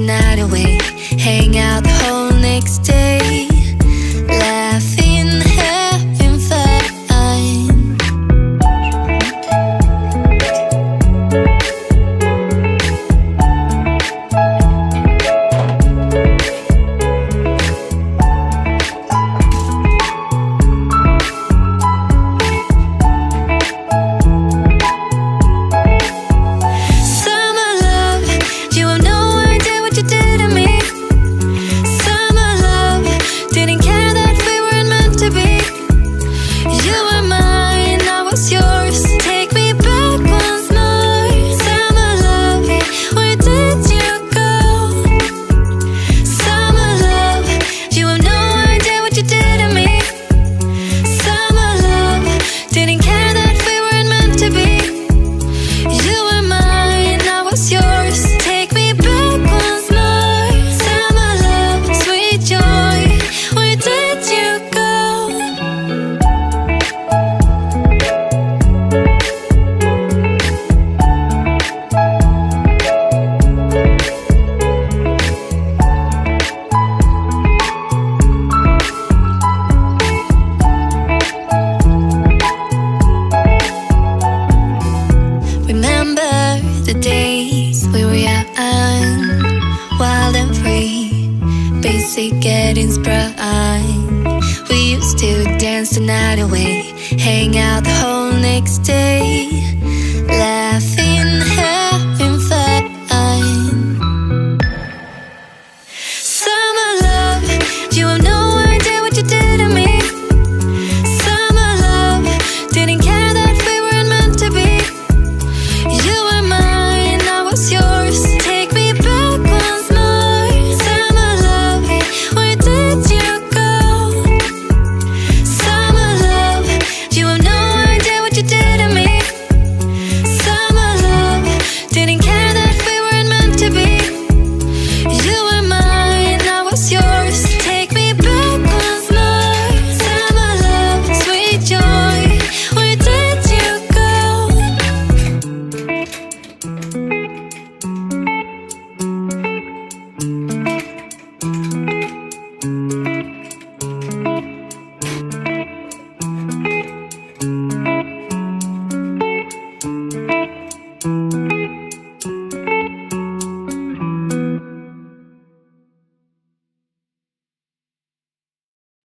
night away, hang out the whole next day, laughing, having fun. The days we were young, wild and free, basic getting sprung. We used to dance the night away, hang out the whole next day, laugh